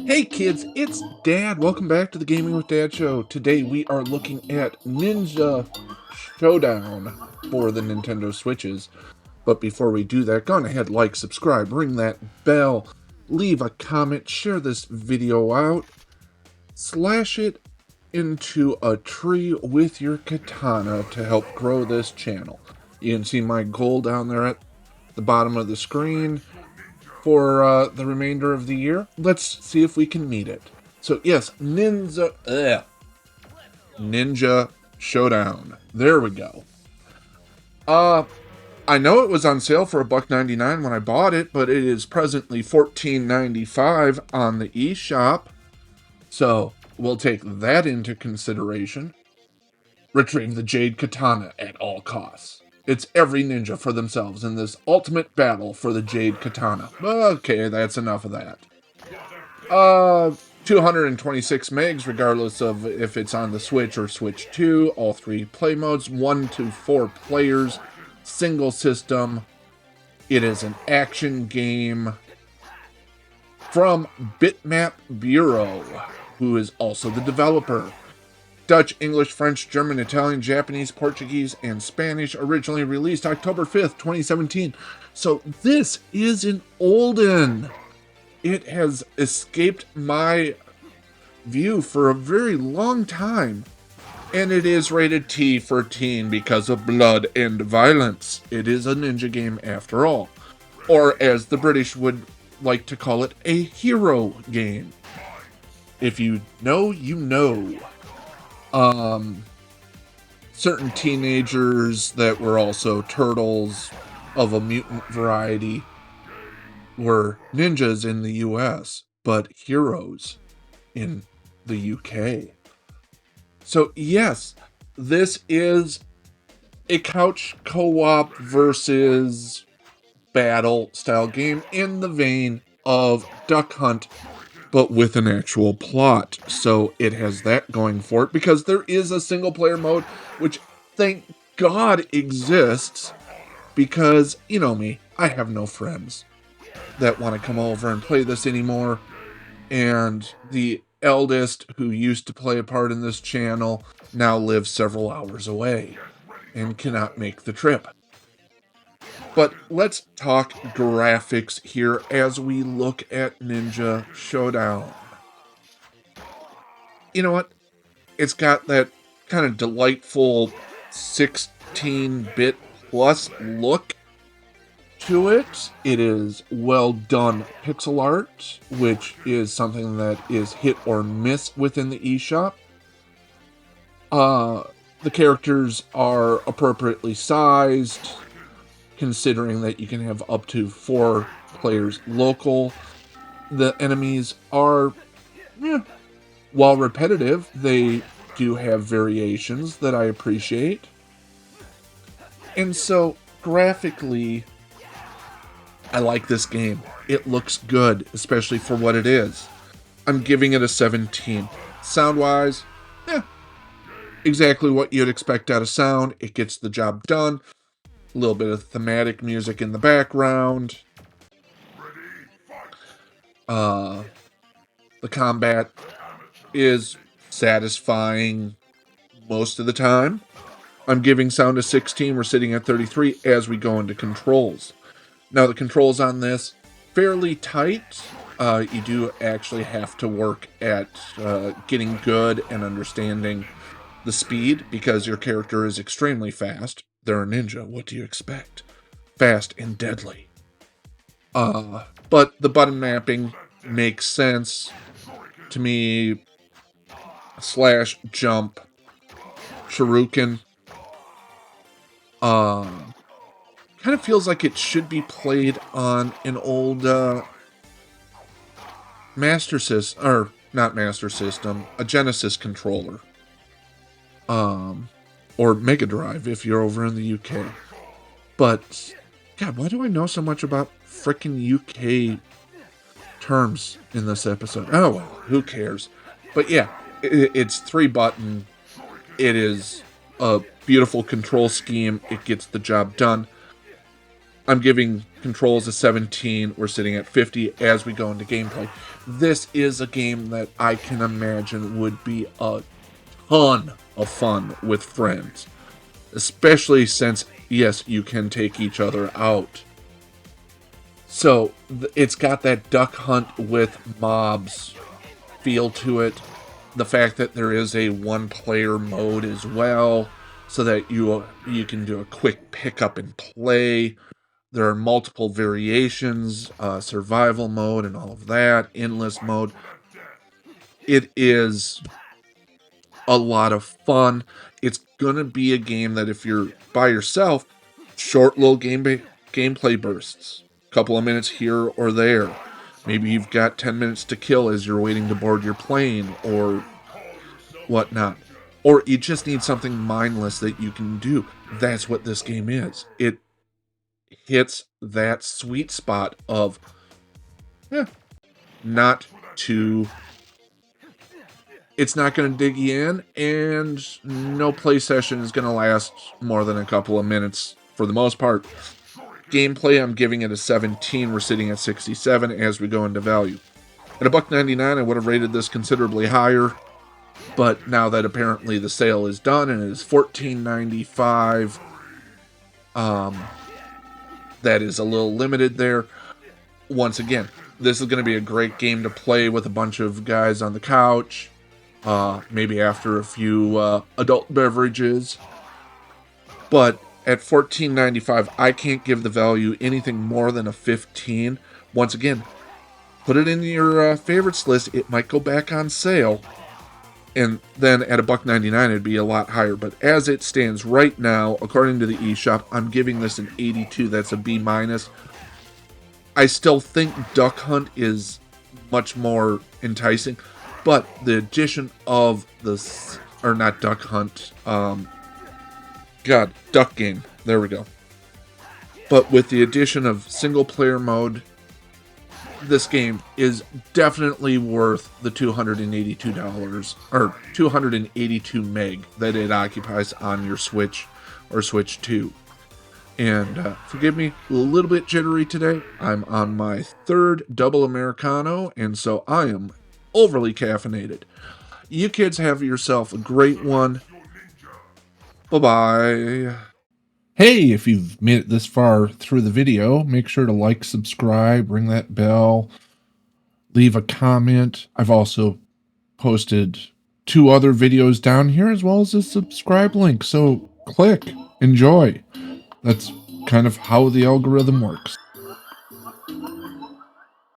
Hey kids, it's Dad. Welcome back to the Gaming with Dad show. Today we are looking at Ninja Showdown for the Nintendo Switches. But before we do that, go on ahead, like, subscribe, ring that bell, leave a comment, share this video out, slash it into a tree with your katana to help grow this channel. You can see my goal down there at the bottom of the screen for the remainder of the year. Let's see if we can meet it. So yes, Ninja Showdown. There we go. I know it was on sale for $1.99 when I bought it, but it is presently $14.95 on the eShop. So we'll take that into consideration. Retrieve the Jade Katana at all costs. It's every ninja for themselves in this ultimate battle for the Jade Katana. Okay, that's enough of that. 226 megs, regardless of if it's on the Switch or Switch 2. All three play modes, 1 to 4 players, single system. It is an action game from Bitmap Bureau, who is also the developer. Dutch, English, French, German, Italian, Japanese, Portuguese, and Spanish. Originally released October 5th, 2017. So this is an olden. It has escaped my view for a very long time. And it is rated T for teen because of blood and violence. It is a ninja game after all. Or as the British would like to call it, a hero game. If you know, you know. Certain teenagers that were also turtles of a mutant variety were ninjas in the US, but heroes in the UK. So yes, this is a couch co-op versus battle style game in the vein of Duck Hunt, but with an actual plot. So it has that going for it, because there is a single player mode, which thank God exists, because, you know me, I have no friends that want to come over and play this anymore. And the eldest, who used to play a part in this channel, now lives several hours away and cannot make the trip. But let's talk graphics here as we look at Ninja Showdown. You know what? It's got that kind of delightful 16-bit plus look to it. It is well done pixel art, which is something that is hit or miss within the eShop. The characters are appropriately sized, considering that you can have up to 4 players local. The enemies are, while repetitive, they do have variations that I appreciate. And so, graphically, I like this game. It looks good, especially for what it is. I'm giving it a 17. Sound-wise, exactly what you'd expect out of sound. It gets the job done. A little bit of thematic music in the background. The combat is satisfying most of the time. I'm giving sound a 16. We're sitting at 33 as we go into controls. Now, the controls on this, fairly tight. You do actually have to work at getting good and understanding the speed, because your character is extremely fast. They're a ninja. What do you expect? Fast and deadly. But the button mapping makes sense to me. Slash, jump, shuriken. Kind of feels like it should be played on an old Master System, or not Master System, a Genesis controller. Or Mega Drive if you're over in the UK. But, God, why do I know so much about frickin' UK terms in this episode? Oh, well, who cares? But yeah, it's 3-button. It is a beautiful control scheme. It gets the job done. I'm giving controls a 17. We're sitting at 50 as we go into gameplay. This is a game that I can imagine would be a ton of fun with friends, especially since, yes, you can take each other out. So it's got that duck hunt with mobs feel to it. The fact that there is a one-player mode as well, so that you can do a quick pickup and play. There are multiple variations, survival mode and all of that, endless mode. It is a lot of fun. It's gonna be a game that if you're by yourself, short little gameplay bursts, couple of minutes here or there. Maybe you've got 10 minutes to kill as you're waiting to board your plane or whatnot. Or you just need something mindless that you can do. That's what this game is. It hits that sweet spot of not too. It's not going to dig you in, and no play session is going to last more than a couple of minutes for the most part. Gameplay, I'm giving it a 17. We're sitting at 67 as we go into value. At $1.99, I would have rated this considerably higher, but now that apparently the sale is done and it is $14.95, that is a little limited there. Once again, this is going to be a great game to play with a bunch of guys on the couch, maybe after a few adult beverages. But at $14.95, I can't give the value anything more than a 15. Once again, put it in your favorites list. It might go back on sale. And then at $1.99, it'd be a lot higher. But as it stands right now, according to the eShop, I'm giving this an 82. That's a B-. I still think Duck Hunt is much more enticing. But the addition of this, or not Duck Hunt, Duck Game. There we go. But with the addition of single-player mode, this game is definitely worth the $282 or 282 meg that it occupies on your Switch or Switch 2. And forgive me, a little bit jittery today. I'm on my third double Americano, and so I am overly caffeinated. You kids have yourself a great one. Bye-bye. Hey, if you've made it this far through the video, make sure to like, subscribe, ring that bell, leave a comment. I've also posted 2 other videos down here as well as a subscribe link. So click, enjoy. That's kind of how the algorithm works.